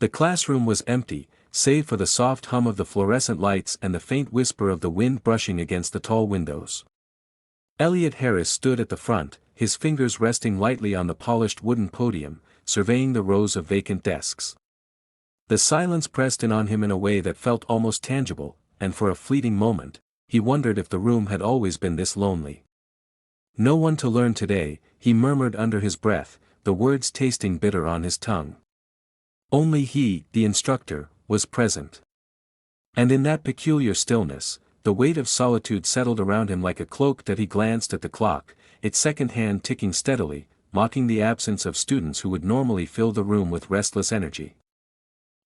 The classroom was empty, save for the soft hum of the fluorescent lights and the faint whisper of the wind brushing against the tall windows. Elliot Harris stood at the front, his fingers resting lightly on the polished wooden podium, surveying the rows of vacant desks. The silence pressed in on him in a way that felt almost tangible, and for a fleeting moment, he wondered if the room had always been this lonely. "No one to learn today," he murmured under his breath, the words tasting bitter on his tongue. Only he, the instructor, was present. And in that peculiar stillness, the weight of solitude settled around him like a cloak that he glanced at the clock, its second hand ticking steadily, mocking the absence of students who would normally fill the room with restless energy.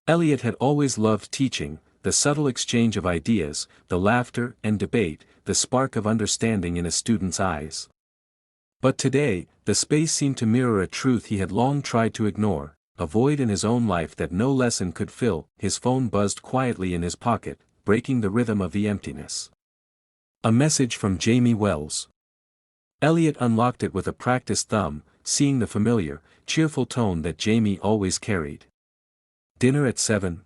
Elliot had always loved teaching, the subtle exchange of ideas, the laughter and debate, the spark of understanding in a student's eyes. But today, the space seemed to mirror a truth he had long tried to ignore, a void in his own life that no lesson could fill. His phone buzzed quietly in his pocket, breaking the rhythm of the emptiness. A message from Jamie Wells. Elliot unlocked it with a practiced thumb, seeing the familiar, cheerful tone that Jamie always carried. "Dinner at 7?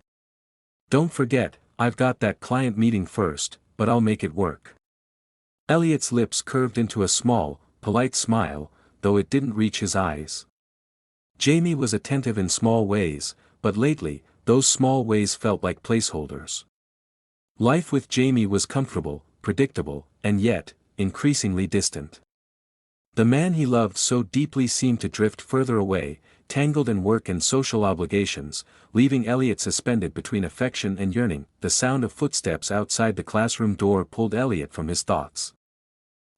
Don't forget, I've got that client meeting first, but I'll make it work." Elliot's lips curved into a small, polite smile, though it didn't reach his eyes. Jamie was attentive in small ways, but lately, those small ways felt like placeholders. Life with Jamie was comfortable, predictable, and yet, increasingly distant. The man he loved so deeply seemed to drift further away, tangled in work and social obligations, leaving Elliot suspended between affection and yearning. The sound of footsteps outside the classroom door pulled Elliot from his thoughts.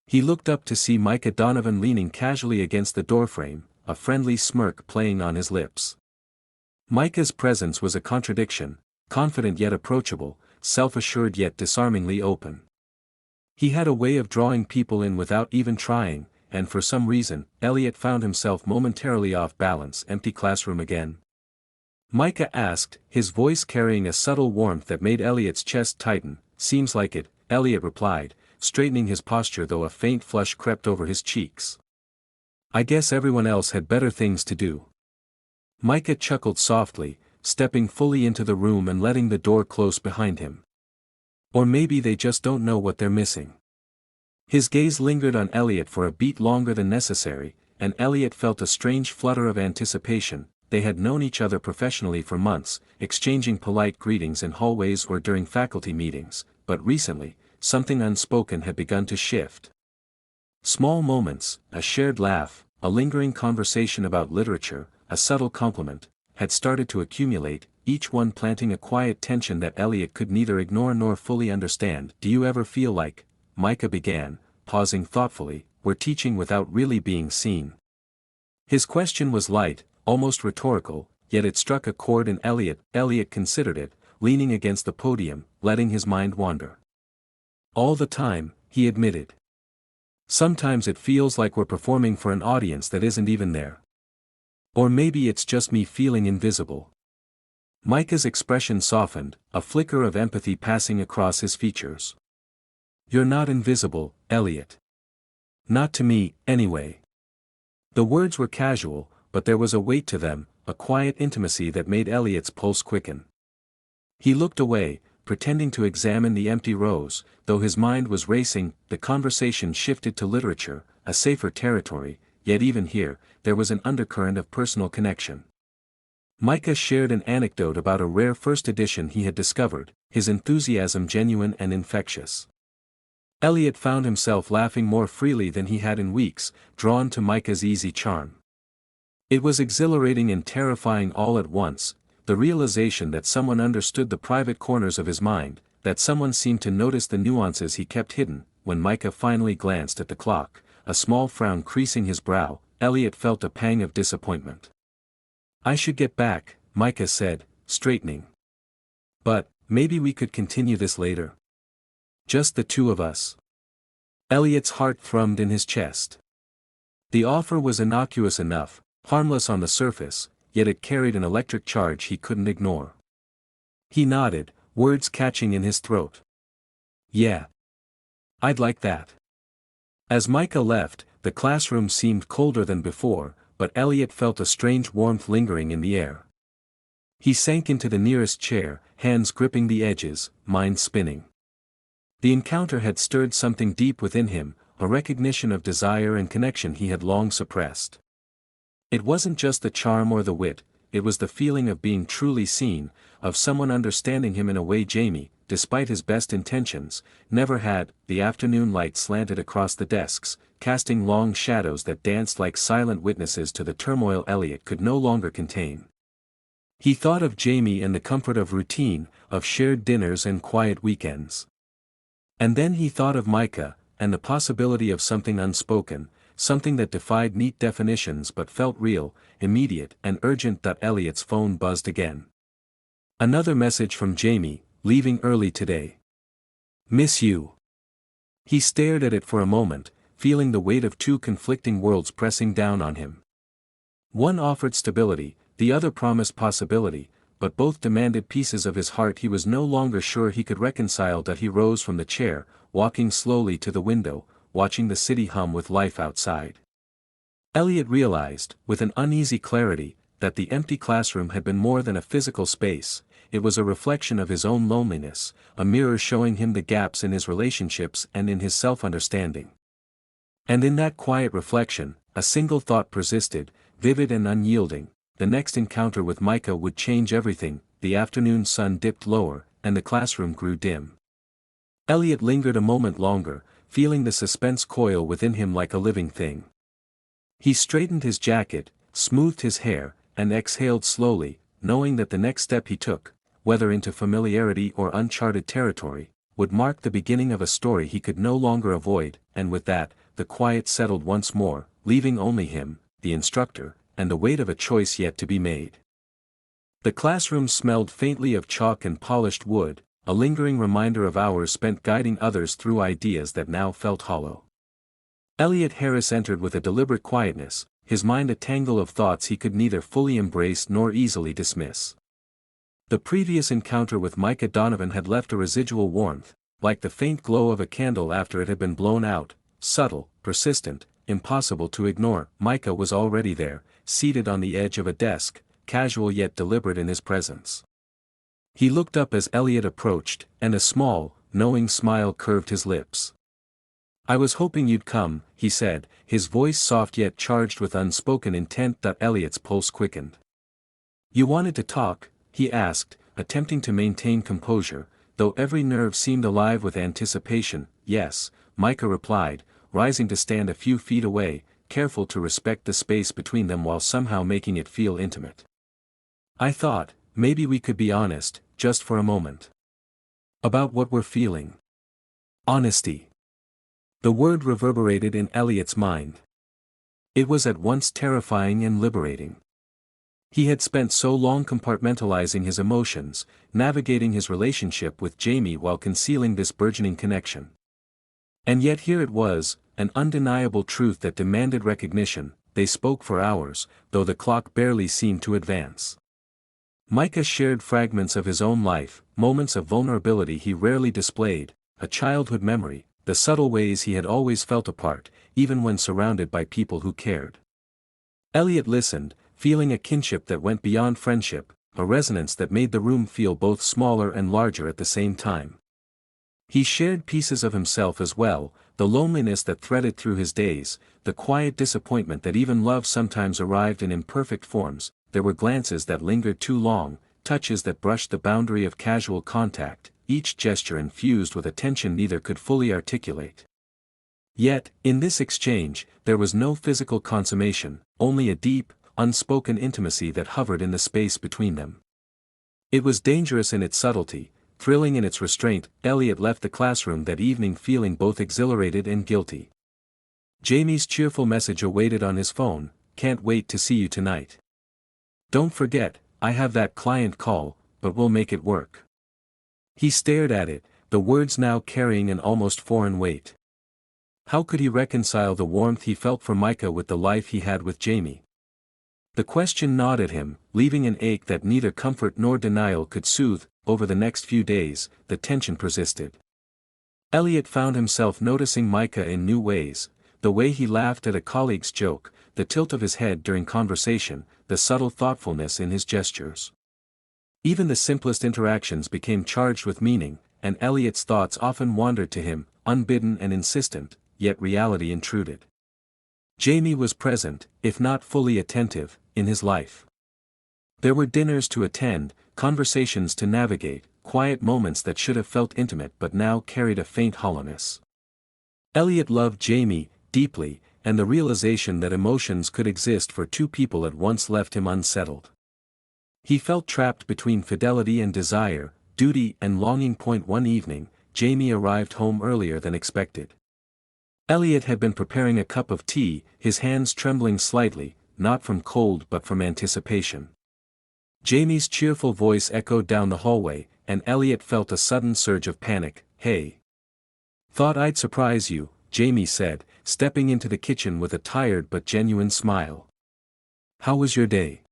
He looked up to see Micah Donovan leaning casually against the doorframe, a friendly smirk playing on his lips. Micah's presence was a contradiction, confident yet approachable, self-assured yet disarmingly open. He had a way of drawing people in without even trying, and for some reason, Elliot found himself momentarily off balance. "Empty classroom again?" Micah asked, his voice carrying a subtle warmth that made Elliot's chest tighten. "Seems like it," Elliot replied, straightening his posture though a faint flush crept over his cheeks. "I guess everyone else had better things to do." Micah chuckled softly, stepping fully into the room and letting the door close behind him. "Or maybe they just don't know what they're missing." His gaze lingered on Elliot for a beat longer than necessary, and Elliot felt a strange flutter of anticipation. They had known each other professionally for months, exchanging polite greetings in hallways or during faculty meetings, but recently, something unspoken had begun to shift. Small moments, a shared laugh, a lingering conversation about literature, a subtle compliment, had started to accumulate, each one planting a quiet tension that Elliot could neither ignore nor fully understand. "Do you ever feel like," Micah began, pausing thoughtfully, "we're teaching without really being seen?" His question was light, almost rhetorical, yet it struck a chord in Elliot. Elliot considered it, leaning against the podium, letting his mind wander. "All the time," he admitted. "Sometimes it feels like we're performing for an audience that isn't even there. Or maybe it's just me feeling invisible." Micah's expression softened, a flicker of empathy passing across his features. "You're not invisible, Elliot. Not to me, anyway." The words were casual, but there was a weight to them, a quiet intimacy that made Elliot's pulse quicken. He looked away, pretending to examine the empty rows, though his mind was racing. The conversation shifted to literature, a safer territory, yet even here, there was an undercurrent of personal connection. Micah shared an anecdote about a rare first edition he had discovered, his enthusiasm genuine and infectious. Elliot found himself laughing more freely than he had in weeks, drawn to Micah's easy charm. It was exhilarating and terrifying all at once, the realization that someone understood the private corners of his mind, that someone seemed to notice the nuances he kept hidden. When Micah finally glanced at the clock, a small frown creasing his brow, Elliot felt a pang of disappointment. "I should get back," Micah said, straightening. "But, maybe we could continue this later. Just the two of us." Elliot's heart thrummed in his chest. The offer was innocuous enough, harmless on the surface, yet it carried an electric charge he couldn't ignore. He nodded, words catching in his throat. "Yeah. I'd like that." As Micah left, the classroom seemed colder than before, but Elliot felt a strange warmth lingering in the air. He sank into the nearest chair, hands gripping the edges, mind spinning. The encounter had stirred something deep within him, a recognition of desire and connection he had long suppressed. It wasn't just the charm or the wit, it was the feeling of being truly seen, of someone understanding him in a way Jamie, despite his best intentions, never had. The afternoon light slanted across the desks, casting long shadows that danced like silent witnesses to the turmoil Elliot could no longer contain. He thought of Jamie and the comfort of routine, of shared dinners and quiet weekends. And then he thought of Micah, and the possibility of something unspoken, something that defied neat definitions but felt real, immediate and urgent. Elliot's phone buzzed again. Another message from Jamie, leaving early today. Miss you. He stared at it for a moment, feeling the weight of two conflicting worlds pressing down on him. One offered stability, the other promised possibility, but both demanded pieces of his heart he was no longer sure he could reconcile. He rose from the chair, walking slowly to the window, watching the city hum with life outside. Elliot realized, with an uneasy clarity, that the empty classroom had been more than a physical space, it was a reflection of his own loneliness, a mirror showing him the gaps in his relationships and in his self-understanding. And in that quiet reflection, a single thought persisted, vivid and unyielding: the next encounter with Micah would change everything. The afternoon sun dipped lower, and the classroom grew dim. Elliot lingered a moment longer, feeling the suspense coil within him like a living thing. He straightened his jacket, smoothed his hair, and exhaled slowly, knowing that the next step he took, whether into familiarity or uncharted territory, would mark the beginning of a story he could no longer avoid. And with that, the quiet settled once more, leaving only him, the instructor, and the weight of a choice yet to be made. The classroom smelled faintly of chalk and polished wood, a lingering reminder of hours spent guiding others through ideas that now felt hollow. Elliot Harris entered with a deliberate quietness, his mind a tangle of thoughts he could neither fully embrace nor easily dismiss. The previous encounter with Micah Donovan had left a residual warmth, like the faint glow of a candle after it had been blown out, subtle, persistent, impossible to ignore. Micah was already there, seated on the edge of a desk, casual yet deliberate in his presence. He looked up as Elliot approached, and a small, knowing smile curved his lips. "I was hoping you'd come," he said, his voice soft yet charged with unspoken intent. Elliot's pulse quickened. "You wanted to talk?" he asked, attempting to maintain composure, though every nerve seemed alive with anticipation. "Yes," Micah replied, rising to stand a few feet away, careful to respect the space between them while somehow making it feel intimate. "I thought, maybe we could be honest, just for a moment. About what we're feeling." Honesty. The word reverberated in Elliot's mind. It was at once terrifying and liberating. He had spent so long compartmentalizing his emotions, navigating his relationship with Jamie while concealing this burgeoning connection. And yet here it was, an undeniable truth that demanded recognition. They spoke for hours, though the clock barely seemed to advance. Micah shared fragments of his own life, moments of vulnerability he rarely displayed, a childhood memory, the subtle ways he had always felt apart, even when surrounded by people who cared. Elliot listened, feeling a kinship that went beyond friendship, a resonance that made the room feel both smaller and larger at the same time. He shared pieces of himself as well, the loneliness that threaded through his days, the quiet disappointment that even love sometimes arrived in imperfect forms. There were glances that lingered too long, touches that brushed the boundary of casual contact, each gesture infused with a tension neither could fully articulate. Yet, in this exchange, there was no physical consummation, only a deep, unspoken intimacy that hovered in the space between them. It was dangerous in its subtlety, thrilling in its restraint. Elliot left the classroom that evening feeling both exhilarated and guilty. Jamie's cheerful message awaited on his phone: "Can't wait to see you tonight. Don't forget, I have that client call, but we'll make it work." He stared at it, the words now carrying an almost foreign weight. How could he reconcile the warmth he felt for Micah with the life he had with Jamie? The question gnawed at him, leaving an ache that neither comfort nor denial could soothe. Over the next few days, the tension persisted. Elliot found himself noticing Micah in new ways, the way he laughed at a colleague's joke, the tilt of his head during conversation, the subtle thoughtfulness in his gestures. Even the simplest interactions became charged with meaning, and Elliot's thoughts often wandered to him, unbidden and insistent, yet reality intruded. Jamie was present, if not fully attentive, in his life. There were dinners to attend, conversations to navigate, quiet moments that should have felt intimate but now carried a faint hollowness. Elliot loved Jamie, deeply, and the realization that emotions could exist for two people at once left him unsettled. He felt trapped between fidelity and desire, duty and longing. One evening, Jamie arrived home earlier than expected. Elliot had been preparing a cup of tea, his hands trembling slightly, not from cold but from anticipation. Jamie's cheerful voice echoed down the hallway, and Elliot felt a sudden surge of panic. "Hey. Thought I'd surprise you," Jamie said, stepping into the kitchen with a tired but genuine smile. "How was your day?"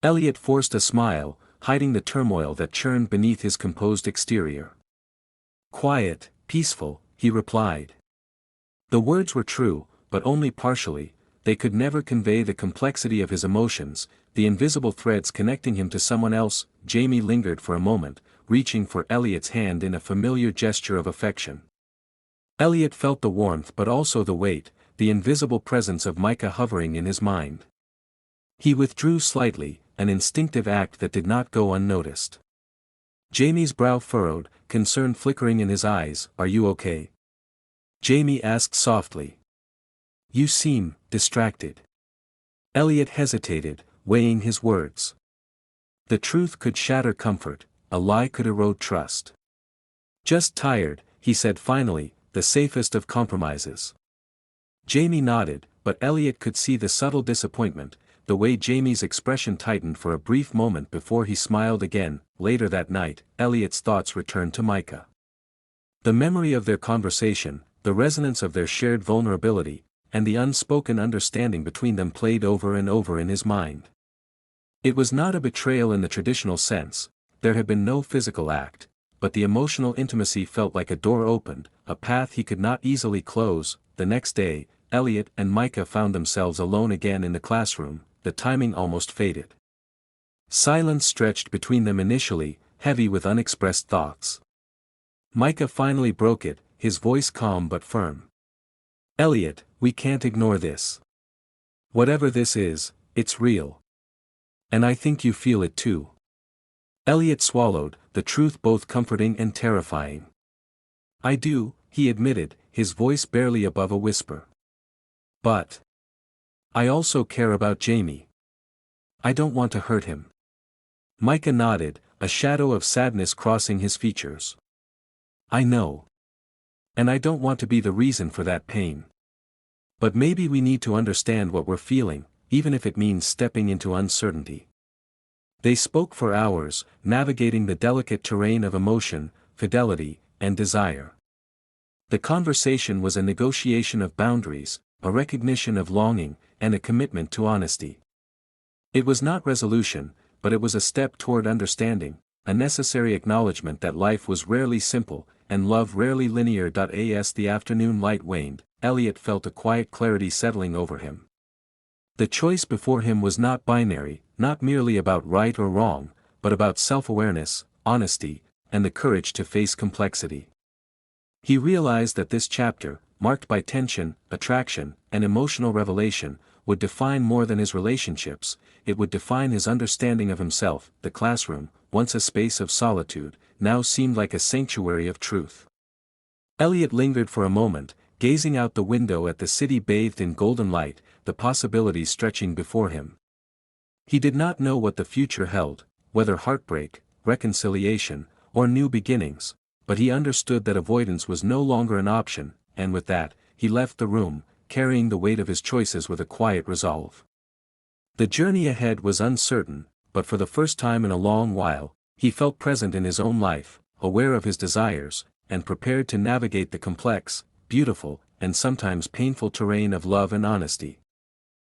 Elliot forced a smile, hiding the turmoil that churned beneath his composed exterior. "Quiet, peaceful," he replied. The words were true, but only partially. They could never convey the complexity of his emotions, the invisible threads connecting him to someone else. Jamie lingered for a moment, reaching for Elliot's hand in a familiar gesture of affection. Elliot felt the warmth but also the weight, the invisible presence of Micah hovering in his mind. He withdrew slightly, an instinctive act that did not go unnoticed. Jamie's brow furrowed, concern flickering in his eyes. "Are you okay?" Jamie asked softly. "You seem distracted." Elliot hesitated, weighing his words. The truth could shatter comfort, a lie could erode trust. "Just tired," he said finally, the safest of compromises. Jamie nodded, but Elliot could see the subtle disappointment, the way Jamie's expression tightened for a brief moment before he smiled again. Later that night, Elliot's thoughts returned to Micah. The memory of their conversation, the resonance of their shared vulnerability, and the unspoken understanding between them played over and over in his mind. It was not a betrayal in the traditional sense, there had been no physical act, but the emotional intimacy felt like a door opened, a path he could not easily close. The next day, Elliot and Micah found themselves alone again in the classroom, the timing almost faded. Silence stretched between them initially, heavy with unexpressed thoughts. Micah finally broke it, his voice calm but firm. "Elliot, we can't ignore this. Whatever this is, it's real. And I think you feel it too." Elliot swallowed, the truth both comforting and terrifying. "I do," he admitted, his voice barely above a whisper. "But I also care about Jamie. I don't want to hurt him." Micah nodded, a shadow of sadness crossing his features. "I know. And I don't want to be the reason for that pain. But maybe we need to understand what we're feeling, even if it means stepping into uncertainty." They spoke for hours, navigating the delicate terrain of emotion, fidelity, and desire. The conversation was a negotiation of boundaries, a recognition of longing, and a commitment to honesty. It was not resolution, but it was a step toward understanding, a necessary acknowledgement that life was rarely simple, and love rarely linear. As the afternoon light waned, Elliot felt a quiet clarity settling over him. The choice before him was not binary, not merely about right or wrong, but about self-awareness, honesty, and the courage to face complexity. He realized that this chapter, marked by tension, attraction, and emotional revelation, would define more than his relationships, it would define his understanding of himself. The classroom, once a space of solitude, now seemed like a sanctuary of truth. Elliot lingered for a moment, gazing out the window at the city bathed in golden light, the possibilities stretching before him. He did not know what the future held, whether heartbreak, reconciliation, or new beginnings, but he understood that avoidance was no longer an option, and with that, he left the room, carrying the weight of his choices with a quiet resolve. The journey ahead was uncertain, but for the first time in a long while, he felt present in his own life, aware of his desires, and prepared to navigate the complex, beautiful, and sometimes painful terrain of love and honesty.